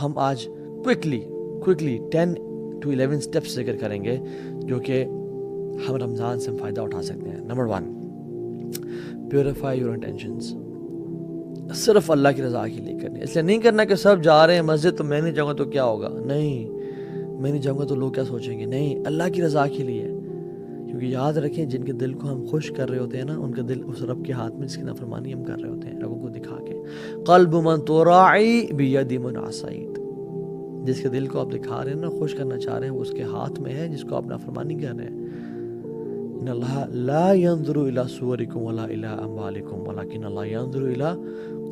ہم آج quickly 10 to 11 steps ذکر کریں گے جو کہ ہم رمضان سے فائدہ اٹھا سکتے ہیں. Number 1، purify your intentions. صرف اللہ کی رضا کے لیے کرنی. اس لیے نہیں کرنا کہ سب جا رہے ہیں مسجد تو میں نہیں جاؤں گا تو کیا ہوگا. نہیں، میں نہیں جاؤں گا تو لوگ کیا سوچیں گے. نہیں، اللہ کی رضا کے لیے. کیونکہ یاد رکھیں جن کے دل کو ہم خوش کر رہے ہوتے ہیں نا، ان کا دل اس رب کے ہاتھ میں جس کی نافرمانی ہم کر رہے ہوتے ہیں لوگوں کو دکھا کے. قلب من تراعی بید من عصیت. جس کے دل کو آپ دکھا رہے ہیں نا، خوش کرنا چاہ رہے ہیں، وہ اس کے ہاتھ میں ہے جس کو آپ نافرمانی کر رہے ہیں. ان اللہ لا ينظر الى صورکم ولا الى اموالکم ولکن اللہ ينظر الى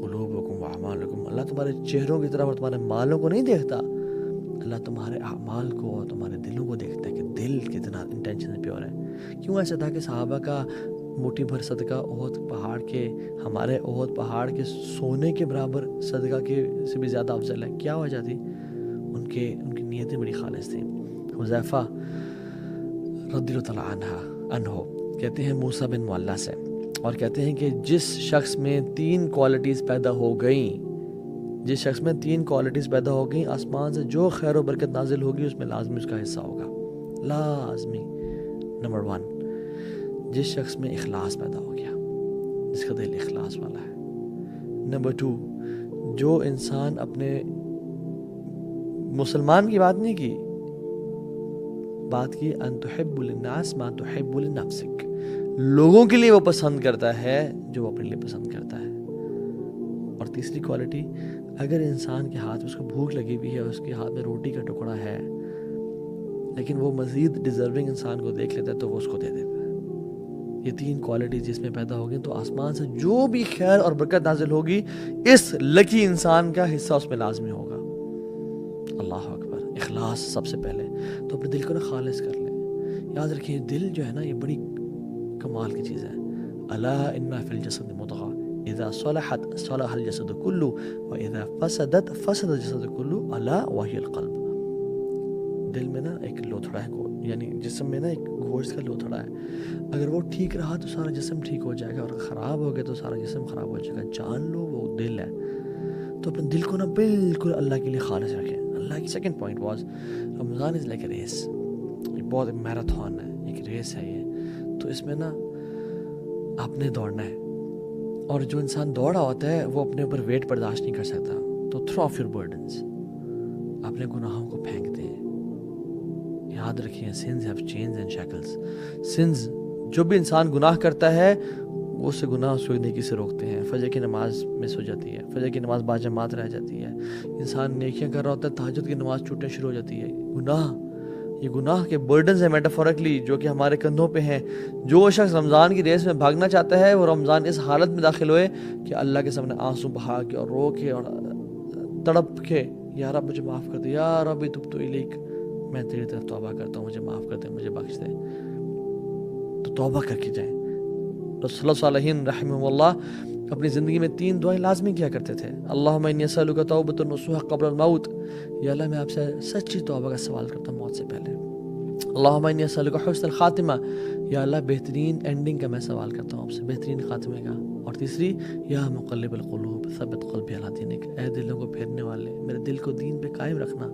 قلوبکم واعمالکم. اللہ تمہارے چہروں کی طرف اور تمہارے مالوں کو نہیں دیکھتا. اللہ تمہارے اعمال کو اور تمہارے دلوں کو دیکھتا ہے کہ دل کتنا انٹینشن پیور ہے. کیوں ایسا تھا کہ صحابہ کا موٹی بھر صدقہ احد پہاڑ کے، ہمارے احد پہاڑ کے سونے کے برابر صدقہ کے سے بھی زیادہ افضل ہے. کیا وجہ تھی؟ ان کی نیتیں بڑی خالص تھیں. حذیفہ رضی اللہ تعالیٰ عنہ کہتے ہیں موسیٰ بن معلیٰ سے، اور کہتے ہیں کہ جس شخص میں 3 کوالٹیز پیدا ہو گئیں، آسمان سے جو خیر و برکت نازل ہوگی اس میں لازمی اس کا حصہ ہوگا. لازمی. نمبر 1، جس شخص میں اخلاص پیدا ہو گیا، جس کا دل اخلاص والا ہے. نمبر 2، جو انسان اپنے مسلمان کی بات نہیں کی، بات کی ان تحب للناس ما تحب لنفسک. لوگوں کے لیے وہ پسند کرتا ہے جو وہ اپنے لیے پسند کرتا ہے. اور تیسری کوالٹی، اگر انسان کے ہاتھ میں اس کو بھوک لگی ہوئی ہے، اس کے ہاتھ میں روٹی کا ٹکڑا ہے، لیکن وہ مزید ڈیزرونگ انسان کو دیکھ لیتا ہے تو وہ اس کو دے دیتا ہے. یہ 3 کوالٹی جس میں پیدا ہوگی تو آسمان سے جو بھی خیر اور برکت نازل ہوگی اس لکی انسان کا حصہ اس میں لازمی ہوگا. اللہ اکبر. اخلاص سب سے پہلے تو اپنے دل کو نا خالص کر لیں. یاد رکھیں دل جو ہے نا یہ بڑی کمال کی چیز ہے. الا ان فی الجسد مضغہ اذا صلحت صلح الجسد كله واذا فسدت فسد الجسد كله الا وهي القلب. دل میں نا ایک لوتھڑا ہے، یعنی جسم میں نا ایک گوشت کا لوتھڑا ہے. اگر وہ ٹھیک رہا تو سارا جسم ٹھیک ہو جائے گا، اور خراب ہو گیا تو سارا جسم خراب ہو جائے گا. جان لو وہ دل ہے. تو اپنے دل کو نا بالکل اللہ کے لیے خالص رکھیں. اللہ کی second point was Ramzan is like a race. یہ بہت میراتھن ہے، ایک ریس ہے یہ. تو اس میں نا آپ نے دوڑنا ہے، اور جو انسان دوڑا ہوتا ہے وہ اپنے اوپر ویٹ برداشت نہیں کر سکتا. تو تھرو آف یور برڈنس، اپنے گناہوں کو پھینک دیں. یاد رکھیں sins have chains and shackles. Sins, جو بھی انسان گناہ کرتا ہے وہ سے گناہ اس کو نیکی سے روکتے ہیں. فجر کی نماز مس ہو جاتی ہے، فجر کی نماز باجماعت رہ جاتی ہے. انسان نیکیاں کر رہا ہوتا ہے، تہجد کی نماز چھوٹنے شروع ہو جاتی ہے. یہ گناہ کے برڈنز ہیں میٹافورکلی جو کہ ہمارے کندھوں پہ ہیں. جو شخص رمضان کی ریس میں بھاگنا چاہتا ہے وہ رمضان اس حالت میں داخل ہوئے کہ اللہ کے سامنے آنسو بہا کے اور رو کے اور تڑپ کے، یا رب مجھے معاف کر دے، یا رب تبت الیک، میں تیری طرف توبہ کرتا ہوں، مجھے معاف کر دے، مجھے بخش دے. تو توبہ کر کے جائیں. رسول اللہ صالحین رحمہ اللہ اپنی زندگی میں 3 دعائیں لازمی کیا کرتے تھے. اللہم انی اسألک توبۃ نصوح قبل الموت. یا اللہ میں آپ سے سچی توبہ کا سوال کرتا ہوں موت سے پہلے. اللہم انی اسألک حسن الخاتمہ. یا اللہ بہترین اینڈنگ کا میں سوال کرتا ہوں آپ سے، بہترین خاتمے کا. اور تیسری، یا مقلب القلوب ثبت قلبی علی دینک. اے دلوں کو پھیرنے والے، میرے دل کو دین پہ قائم رکھنا.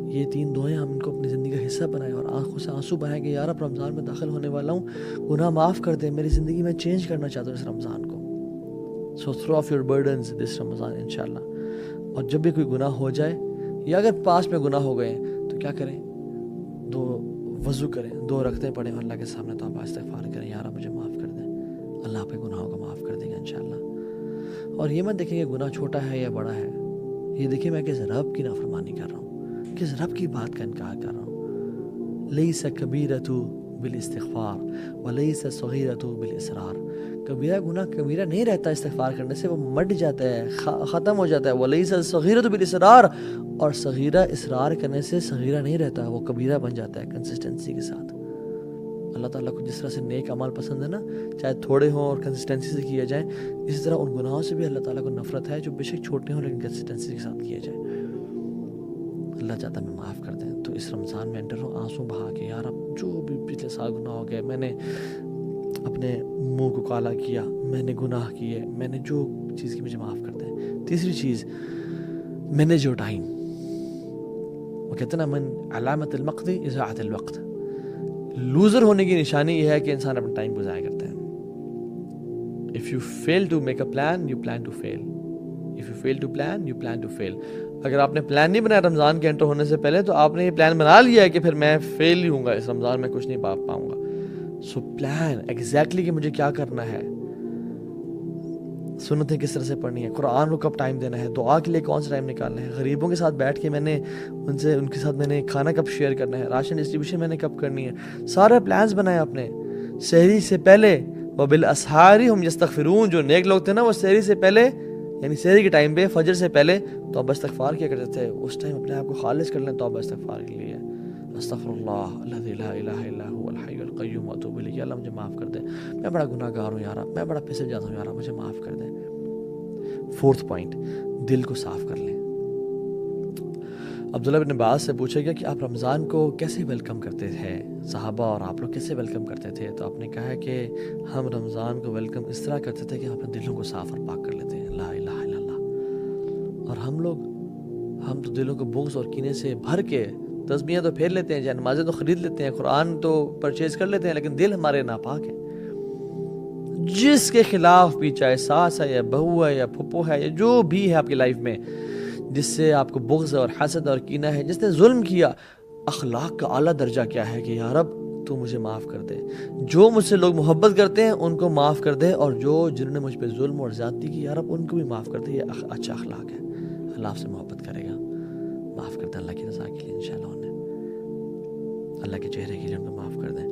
یہ 3 دعائیں ہم ان کو اپنی زندگی کا حصہ بنائیں اور آنکھوں سے آنسو بہائیں کہ یا رب رمضان میں داخل ہونے والا ہوں، گناہ معاف کر دے، میری زندگی میں چینج کرنا چاہتا ہوں اس رمضان کو. سو تھرو آف یور برڈنز دس رمضان انشاءاللہ. اور جب بھی کوئی گناہ ہو جائے یا اگر پاس میں گناہ ہو گئے تو کیا کریں؟ 2 وضو کریں، 2 رکعتیں پڑھیں، اللہ کے سامنے توبہ استغفار کریں، یا رب مجھے معاف کر دیں. اللہ آپ کے گناہوں کو معاف کر دے گا انشاءاللہ. اور یہ مت دیکھیں کہ گناہ چھوٹا ہے یا بڑا ہے، یہ دیکھیں میں کس رب کی نافرمانی کر رہا ہوں، کس رب کی بات کا انکار کر رہا ہوں. لیس کبیرۃ بالاستغفار ولیس صغیرۃ بالاصرار. کبیرہ گناہ کبیرہ نہیں رہتا استغفار کرنے سے، وہ مٹ جاتا ہے، ختم ہو جاتا ہے. ولیس صغیرۃ بالاصرار، اور صغیرہ اصرار کرنے سے صغیرہ نہیں رہتا، وہ کبیرہ بن جاتا ہے کنسسٹنسی کے ساتھ. اللہ تعالیٰ کو جس طرح سے نیک اعمال پسند ہے نا، چاہے تھوڑے ہوں اور کنسسٹنسی سے کیے جائیں، اسی طرح ان گناہوں سے بھی اللہ تعالیٰ کو نفرت ہے جو بے شک چھوٹے ہوں لیکن کنسسٹنسی کے ساتھ کیے جائیں. اللہ چاہتا ہے میں معاف کر دیں. تو اس رمضان میں انٹر ہوں آنسو بہا کے، یار اب جو بھی پچھلے سال گناہ ہو گئے، میں نے اپنے منہ کو کالا کیا، میں نے گناہ کیے، میں نے جو چیز کی، مجھے معاف کر دیں. تیسری چیز، مینیج یور ٹائم. وہ کہتے ہیں نا من علامت المقت اضاعت الوقت. لوزر ہونے کی نشانی یہ ہے کہ انسان اپنا ٹائم کو ضائع کرتے ہیں. If you fail to make a plan, you plan to fail. If you fail to plan, you plan to fail. اگر آپ نے پلان نہیں بنایا رمضان کے انٹر ہونے سے پہلے تو آپ نے یہ پلان بنا لیا ہے کہ پھر میں فیل ہی ہوں گا اس رمضان میں, کچھ نہیں پاؤں گا. سو پلان ایگزیکٹلی کہ مجھے کیا کرنا ہے, سنتیں کس طرح سے پڑھنی ہے, قرآن کو کب ٹائم دینا ہے, دعا کے لیے کون سا ٹائم نکالنا ہے, غریبوں کے ساتھ بیٹھ کے میں نے ان کے ساتھ میں نے کھانا کب شیئر کرنا ہے, راشن ڈسٹریبیوشن میں نے کب کرنی ہے, سارے پلانز بنائے آپ نے. سحری سے پہلے وبالاسحار هم یستغفرون, جو نیک لوگ تھے نا وہ سحری سے پہلے یعنی سحری کے ٹائم پہ فجر سے پہلے توبہ استغفار کیا کرتے تھے. اس ٹائم اپنے آپ کو خالص کر لیں توبہ استغفار کے لیے. استغفر اللہ الذی لا الہ الا هو الحی القیوم واتوب الیہ. اللہ مجھے معاف کر دے, میں بڑا گناہ گار ہوں یار, میں بڑا پھسل جاتا ہوں یار, مجھے معاف کر دے. فورتھ پوائنٹ, دل کو صاف کر لیں. عبداللہ بن عباس سے پوچھا گیا کہ آپ رمضان کو کیسے ویلکم کرتے تھے, صحابہ اور آپ لوگ کیسے ویلکم کرتے تھے؟ تو آپ نے کہا ہے کہ ہم رمضان کو ویلکم اس طرح کرتے تھے کہ ہم اپنے دلوں کو صاف اور پاک کر لیتے ہیں, لا الہ الا اللہ. اور ہم تو دلوں کو بغض اور کینے سے بھر کے تسبیحیں تو پھیر لیتے ہیں, جائے نمازیں تو خرید لیتے ہیں, قرآن تو پرچیز کر لیتے ہیں, لیکن دل ہمارے ناپاک ہے. جس کے خلاف بھی, چاہے ساس ہے یا بہو ہے یا پھپھو ہے یا جو بھی ہے آپ کی لائف میں, جس سے آپ کو بغض اور حسد اور کینہ ہے, جس نے ظلم کیا, اخلاق کا اعلیٰ درجہ کیا ہے کہ یا رب تو مجھے معاف کر دے. جو مجھ سے لوگ محبت کرتے ہیں ان کو معاف کر دے, اور جنہوں نے مجھ پہ ظلم اور زیادتی کی, یا رب ان کو بھی معاف کر دے. یہ اچھا اخلاق ہے, اللہ آپ سے محبت کرے گا, معاف کر دیں اللہ کی رضا کے لیے انشاءاللہ, انہیں اللہ کے چہرے کے لیے ان کو معاف کر دیں.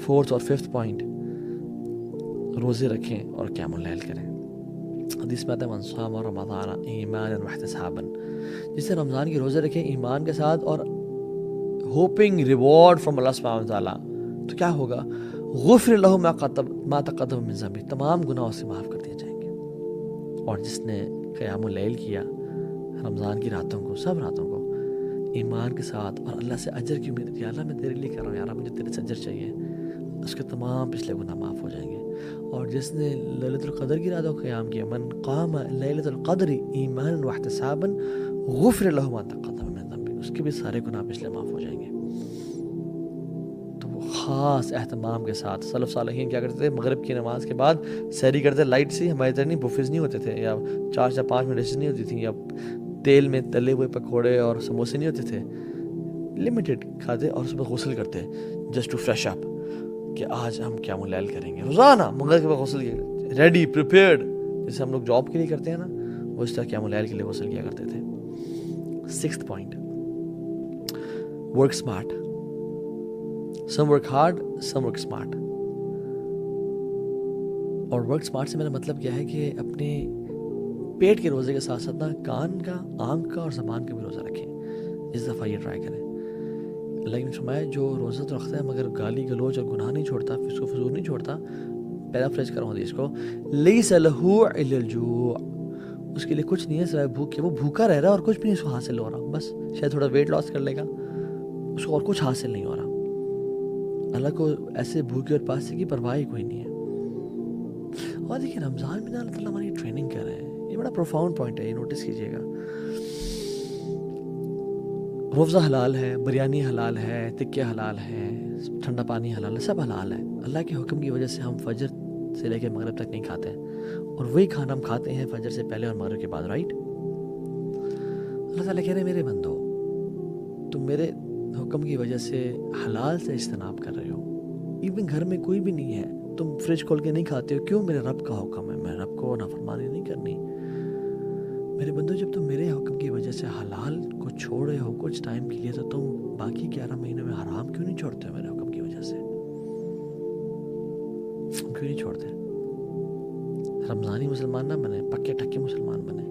فورتھ اور ففتھ پوائنٹ, روزے رکھیں اور قیام اللیل کریں. حدیث میں آتا ہے من صام رمضان ایمانا واحتسابا, جس سے رمضان کے روزے رکھیں ایمان کے ساتھ اور ہوپنگ ریوارڈ فرام اللہ سبحانہ وتعالیٰ, تو کیا ہوگا؟ غفر لہ ما تقدم من ذنبہ, تمام گناہوں سے معاف کر دیے جائیں گے. اور جس نے قیام اللیل کیا رمضان کی راتوں کو, سب راتوں کو ایمان کے ساتھ اور اللہ سے اجر کی امید, یا اللہ میں تیرے لیے کر رہا ہوں یار, مجھے تیرے سے اجر چاہیے, اس کے تمام پچھلے گناہ معاف ہو جائیں گے. اور جس نے لیلۃ القدر کی راتوں کو قیام کیا, من قام لیلۃ القدر ایمانا واحتسابا غفر لہ ما تقدم من ذنبہ, اس کے بھی سارے گناہ پچھلے معاف ہو جائیں گے. تو وہ خاص اہتمام کے ساتھ سلف صالحین کیا کرتے تھے, مغرب کی نماز کے بعد سحری کرتے, لائٹ سی, ہماری طرح نہیں بفیز نہیں ہوتے تھے, یا 4 یا 5 منٹ ڈشز نہیں ہوتی تھیں, یا تیل میں تلے ہوئے پکوڑے اور سموسے نہیں ہوتے تھے, لمیٹڈ کھاتے اور صبح غسل کرتے جسٹ ٹو فریش اپ کہ آج ہم قیام اللیل کریں گے. روزانہ مغرب کے بعد غسل کیا, ریڈی پریپیئرڈ, جیسے ہم لوگ جاب کے لیے کرتے ہیں نا, وہ اس طرح قیام اللیل کے لیے غسل کیا کرتے تھے. Sixth point, work smart. Some work hard, some work smart. اور ورک اسمارٹ سے میرا مطلب کیا ہے کہ اپنے پیٹ کے روزے کے ساتھ ساتھ نا کان کا, آنکھ کا اور زبان کا بھی روزہ رکھیں. اس دفعہ یہ ٹرائی کریں. اللہ نے فرمایا جو روزہ تو رکھتا ہے مگر گالی گلوچ اور گناہ نہیں چھوڑتا, اس کو فضول نہیں چھوڑتا, پیرافریز کروں حدیث کو, لیس لہ الا الجوع, اس کے لیے کچھ نہیں ہے سوائے بھوک کے. وہ بھوکا رہ رہا اور کچھ بھی نہیں اس کو حاصل ہو رہا, بس شاید تھوڑا ویٹ لاس کر لے گا, اس کو اور کچھ حاصل نہیں ہو رہا. اللہ کو ایسے بھوکے اور پیاسے کی پرواہ کوئی نہیں ہے. اور دیکھیں رمضان میں اللہ تعالیٰ ہماری ٹریننگ کر رہے ہیں, یہ بڑا پروفاؤنڈ پوائنٹ ہے, یہ نوٹس کیجیے گا. روزہ حلال ہے, بریانی حلال ہے, تکے حلال ہے, ٹھنڈا پانی حلال ہے, سب حلال ہے. اللہ کے حکم کی وجہ سے ہم فجر سے لے کے مغرب تک نہیں کھاتے ہیں, اور وہی کھانا ہم کھاتے ہیں فجر سے پہلے اور مغرب کے بعد, رائٹ؟ اللہ تعالیٰ کہہ رہے ہیں میرے بندو, تم میرے حکم کی وجہ سے حلال سے اجتناب کر رہے ہو, ایون گھر میں کوئی بھی نہیں ہے, تم فریج کھول کے نہیں کھاتے ہو, کیوں؟ میرے رب کا حکم ہے, میں رب کو نافرمانی نہیں کرنی. میرے بندو جب تم میرے حکم کی وجہ سے حلال کو چھوڑ رہے ہو کچھ ٹائم کے لیے, تو تم باقی 11 مہینوں میں حرام کیوں نہیں چھوڑتے ہو میرے حکم کی وجہ سے؟ کیوں نہیں چھوڑتے؟ رمضانی مسلمان نہ بنے, پکے ٹکے مسلمان بنے.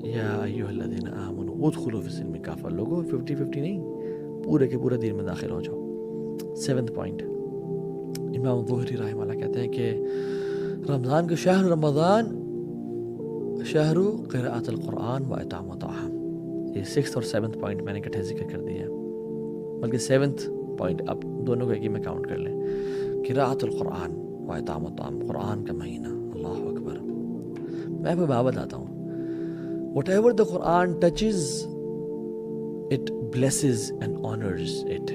یا ایھا الذین آمنوا ادخلوا فی السلم کافہ, لوگوں 50-50 نہیں, پورے کے پورے دین میں داخل ہو جاؤ. 7th پوائنٹ, امام ظہری رحمہ اللہ کہتے ہیں کہ رمضان کے شہر رمضان شہر قراءۃ القرآن و اطعام الطعام. یہ 6th اور 7th پوائنٹ میں نے اکٹھے ذکر کر دیا, بلکہ 7th پوائنٹ آپ دونوں کو ایک ہی میں کاؤنٹ کر لیں. قراءۃ القرآن و اطعام الطعام, قرآن کا مہینہ, اللہ اکبر. میں آپ کو بات بتاتا ہوں, Whatever the Quran touches, it blesses and honors it.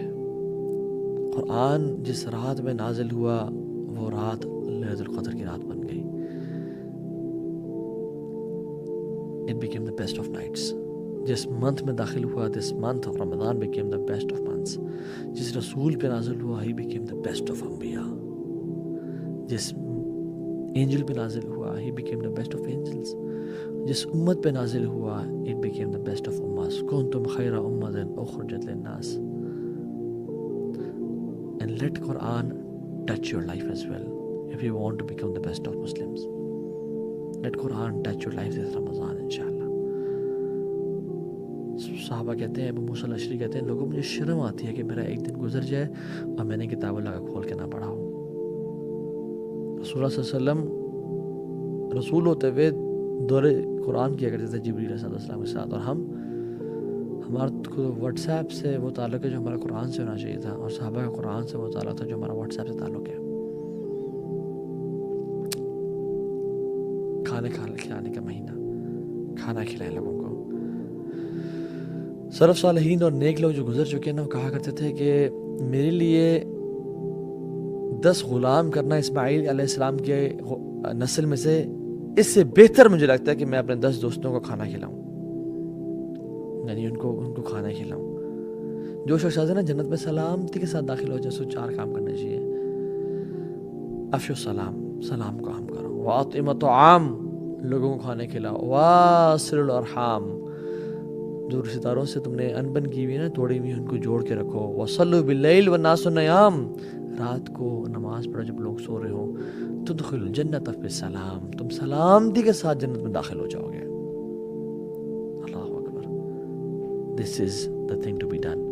قرآن جس رات میں نازل ہوا وہ رات لیلۃ القدر کی رات بن گئی. It became the best of nights. جس منتھ میں داخل ہوا, this month of Ramadan became the best of months. جس رسول پہ نازل ہوا, he became the best of انبیاء. جس اینجل پہ نازل ہوا, he became the best of angels. جس امت پہ نازل ہوا, it became the best of ummahs. کنتم خیر امۃ اخرجت للناس. And let Quran touch your life as well if you want to become the best of Muslims. Let Quran touch your life this Ramadan inshallah. صحابہ کہتے ہیں, ابو موسیٰ الاشعری کہتے ہیں, لوگوں مجھے شرم آتی ہے کہ میرا ایک دن گزر جائے اور میں نے کتاب اللہ کا کھول کے نہ پڑھا ہوں. رسول اللہ صلی اللہ علیہ وسلم رسول ہوتے ہوئے دور قرآن کیا کرتے تھے جبریل علیہ السلام کے ساتھ, اور ہمارا واٹس ایپ سے وہ تعلق ہے جو ہمارا قرآن سے ہونا چاہیے تھا, اور صحابہ کا قرآن سے وہ تعلق تھا جو ہمارا واٹس ایپ سے تعلق ہے. کھانے کھلانے کا مہینہ, کھانا کھلائیں لوگوں کو. سلف صالحین اور نیک لوگ جو گزر چکے ہیں نا, وہ کہا کرتے تھے کہ میرے لیے 10 غلام کرنا اسماعیل علیہ السلام کے نسل میں سے اس سے بہتر مجھے لگتا ہے کہ میں اپنے 10 دوستوں کو کھانا کھلاؤں, یعنی ان کو کھانا کھلاؤں. جو شخص ہے نا جنت میں سلامتی کے ساتھ داخل ہو جائے, سو 4 کام کرنے چاہیے. افشو سلام کو عام کرو. واطعموا الطعام, لوگوں کو کھانے کھلاؤ. واصلوا الارحام, جو رشتہ داروں سے تم نے انبن کی ہوئی نا, توڑی ہوئی, ان کو جوڑ کے رکھو. وصلوا باللیل والناس نیام, رات کو نماز پڑھو جب لوگ سو رہے ہوں. تدخلوا الجنۃ بسلام, تم سلامتی کے ساتھ جنت میں داخل ہو جاؤ گے. اللہ اکبر. This is the thing to be done.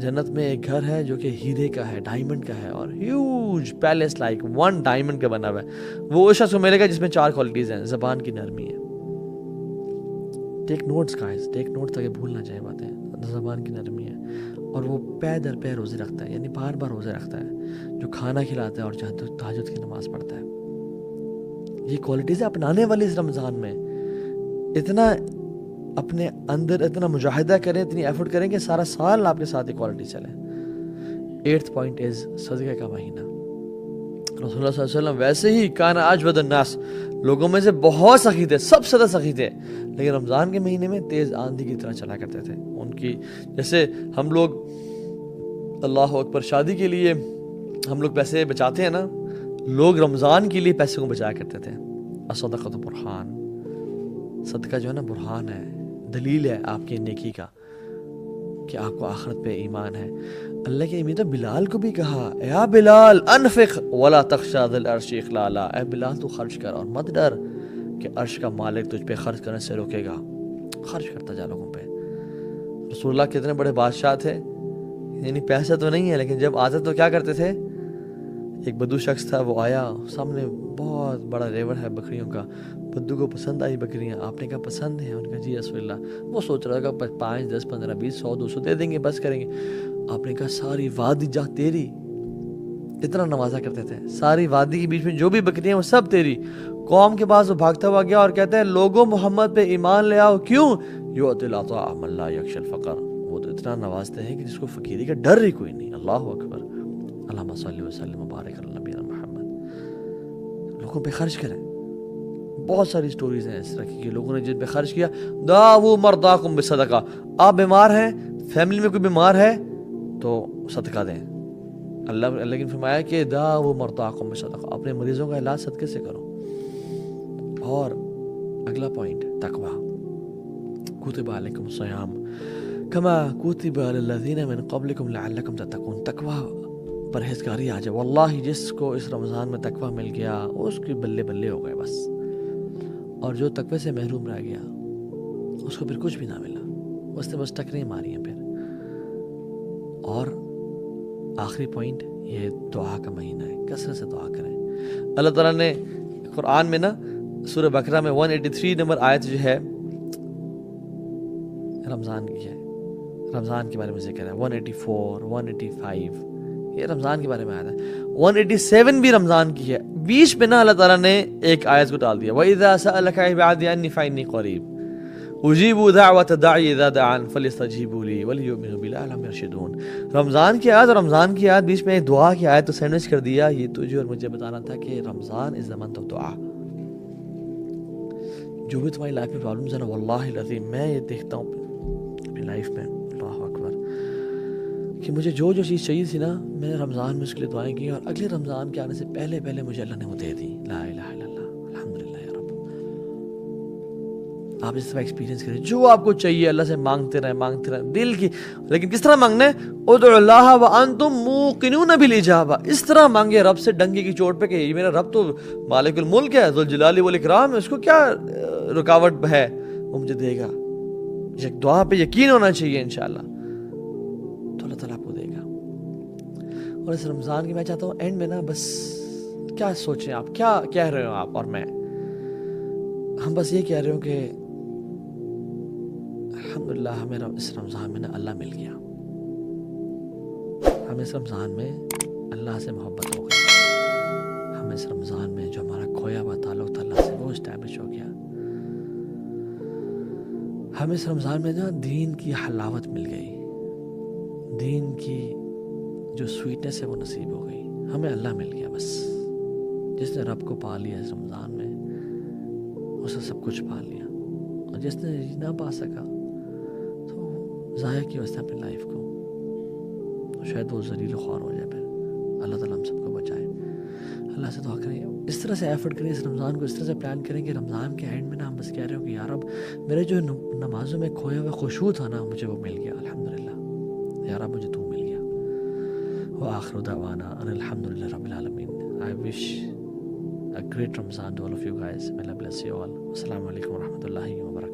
جنت میں ایک گھر ہے جو کہ ہیرے کا ہے, ڈائمنڈ کا ہے, اور ہیوج پیلس لائک 1 ڈائمنڈ کا بنا ہوا ہے. وہ اس شخص کو ملے گا جس میں 4 کوالٹیز ہیں. زبان کی نرمی ہے. ٹیک نوٹس گائز, ٹیک نوٹس تاکہ بھول نہ جائے باتیں. زبان کی نرمی ہے, اور وہ پے در پے روزے رکھتا ہے, یعنی بار بار روزے رکھتا ہے, جو کھانا کھلاتا ہے اور تہجد کی نماز پڑھتا ہے. یہ کوالٹیز اپنانے والی اس رمضان میں اتنا اپنے اندر اتنا مجاہدہ کریں, اتنی ایفرٹ کریں کہ سارا سال آپ کے ساتھ یہ کوالٹی چلے. 8th پوائنٹ از صدقہ کا مہینہ. رسول اللہ صلی اللہ علیہ وسلم ویسے ہی کان اجود الناس, لوگوں میں سے بہت سخی تھے, سب سے زیادہ سخی تھے, لیکن رمضان کے مہینے میں تیز آندھی کی طرح چلا کرتے تھے. ان کی جیسے ہم لوگ اللہ اکبر شادی کے لیے ہم لوگ پیسے بچاتے ہیں نا, لوگ رمضان کے لیے پیسے کو بچایا کرتے تھے. الصدقۃ برہان, صدقہ جو ہے نا برہان ہے, دلیل ہے آپ کی نیکی کا کہ آپ کو آخرت پہ ایمان ہے. اللہ کے امید بلال کو بھی کہا, اے بلال انفق ولا تخشى ذی العرش اخلالا, اے بلال تو خرچ کر اور مت ڈر کہ عرش کا مالک تجھ پہ خرچ کرنے سے روکے گا. خرچ کرتا جا لوگوں پہ. رسول اللہ کتنے بڑے بادشاہ تھے, یعنی پیسہ تو نہیں ہے, لیکن جب آتے تو کیا کرتے تھے. ایک بدو شخص تھا, وہ آیا, سامنے بہت بڑا ریور ہے بکریوں کا. بدو کو پسند آئی بکریاں, آپ نے کہا پسند ہے, ان کا جی رسول اللہ. وہ سوچ رہا تھا 5 10 15 20 100 200 دے دیں گے, بس کریں گے. آپ نے کہا ساری وادی جا تیری, اتنا نوازا کرتے تھے. ساری وادی کے بیچ میں جو بھی بکریاں وہ سب تیری. قوم کے پاس وہ بھاگتا ہوا گیا اور کہتے ہیں لوگوں محمد پہ ایمان لے آؤ. کیوں؟ یؤتی العطاء من لا یخشی الفقر, وہ تو اتنا نوازتے ہیں کہ جس کو فقیری کا ڈر ہی کوئی نہیں. اللہ اکبر. اللہم صلی وسلم وبارک علی نبینا محمد. لوگوں پہ خرچ کریں. بہت ساری سٹوریز ہیں اس طرح کی کہ لوگوں نے جن پہ خرچ کیا. داؤ مرضاکم بصدقہ, آپ بیمار ہیں, فیملی میں کوئی بیمار ہے تو صدقہ دیں. اللہ نے فرمایا کہ داؤ مرضاکم بصدقہ, اپنے مریضوں کا علاج صدقے سے کرو. اور اگلا پوائنٹ تقوی. کتب علیکم الصیام کما کتب علی الذین من قبلکم لعلکم تتقون. تقوی پرہیزگاری آ جائے. واللہ جس کو اس رمضان میں تقوی مل گیا اس کی بلے بلے ہو گئے بس, اور جو تقوی سے محروم رہ گیا اس کو پھر کچھ بھی نہ ملا, اس نے بس ٹکریں ماری ہیں پھر. اور آخری پوائنٹ, یہ دعا کا مہینہ ہے, کثرت سے دعا کریں. اللہ تعالیٰ نے قرآن میں نا سورہ بقرہ میں 183 نمبر آیت جو ہے رمضان کی ہے, رمضان کے بارے میں ذکر ہے. 184 185 یہ رمضان کے بارے میں آیت ہے. 187 بھی رمضان کی ہے. بیچ میں نا اللہ تعالیٰ نے ایک آیت کو ڈال دیا, وَإِذَا سَأَلَكَ عِبَادِي عَنِّي فَإِنِّي قَرِيبٌ أُجِيبُ دَعْوَةَ الدَّاعِ إِذَا دَعَانِ فَلْيَسْتَجِيبُوا لِي وَلْيُؤْمِنُوا بِي لَعَلَّهُمْ يَرْشُدُونَ. رمضان کی آیت اور رمضان کی آیت بیچ میں ایک دعا کی آیت تو سینڈوچ کر دیا. یہ تجھے اور مجھے بتانا تھا کہ رمضان از the month of دعا. جو بھی تمہاری لائف میں پرابلمز ہیں نا, واللہ العظیم میں یہ دیکھتا ہوں اپنی لائف میں, اللہ اکبر, کہ مجھے جو چیز چاہیے تھی نا, میں رمضان میں اس کے لیے دعائیں کی, اور اگلے رمضان کے آنے سے پہلے مجھے اللہ نے وہ دے دی. لا الہ الا اللہ, الحمدللہ یا رب. آپ اس طرح ایکسپیرینس کریں, جو آپ کو چاہیے اللہ سے مانگتے رہیں دل کی. لیکن کس طرح مانگنا ہے؟ ادعوا اللہ وانتم موقنون بالاجابہ. اس طرح مانگے رب سے ڈنگے کی چوٹ پہ کہ یہ میرا رب تو مالک الملک ہے, ذوالجلال والاکرام ہے, اس کو کیا رکاوٹ ہے, وہ مجھے دے گا. ایک دعا پہ یقین ہونا چاہیے انشاءاللہ, تو اللہ تعالیٰ آپ کو دے گا. اور اس رمضان کی میں چاہتا ہوں اینڈ میں نا بس کیا سوچیں آپ, کیا کہہ رہے ہو آپ اور میں, ہم بس یہ کہہ رہے ہوں کہ الحمدللہ ہمیں اس رمضان میں نا اللہ مل گیا. ہمیں اس رمضان میں اللہ سے محبت ہو گئی. ہمیں اس رمضان میں جو ہمارا کھویا ہوا تعلق تھا اللہ سے وہ اسٹیبلش ہو گیا. ہمیں اس رمضان میں نا دین کی حلاوت مل گئی, دین کی جو سویٹنس ہے وہ نصیب ہو گئی. ہمیں اللہ مل گیا بس. جس نے رب کو پا لیا اس رمضان میں اس نے سب کچھ پا لیا, اور جس نے نہ پا سکا تو ضائع کی واسطے اپنی لائف کو, تو شاید وہ ذلیل و خوار ہو جائے. پھر اللہ تعالیٰ ہم سب کو بچائے. اللہ سے دعا کریں, اس طرح سے ایفرٹ کریں, اس رمضان کو اس طرح سے پلان کریں کہ رمضان کے اینڈ میں نا ہم بس کہہ رہے ہوں کہ یا رب میرے جو نمازوں میں کھویا ہوا خشوع تھا نا مجھے وہ مل گیا, الحمدللہ یا رب مجھے تو مل گیا. وآخر دعوانا ان الحمدللہ رب العالمین. I wish a great Ramzan to all of you guys. May Allah bless you all. Assalamu alaikum wa rahmatullahi wa barakatuh.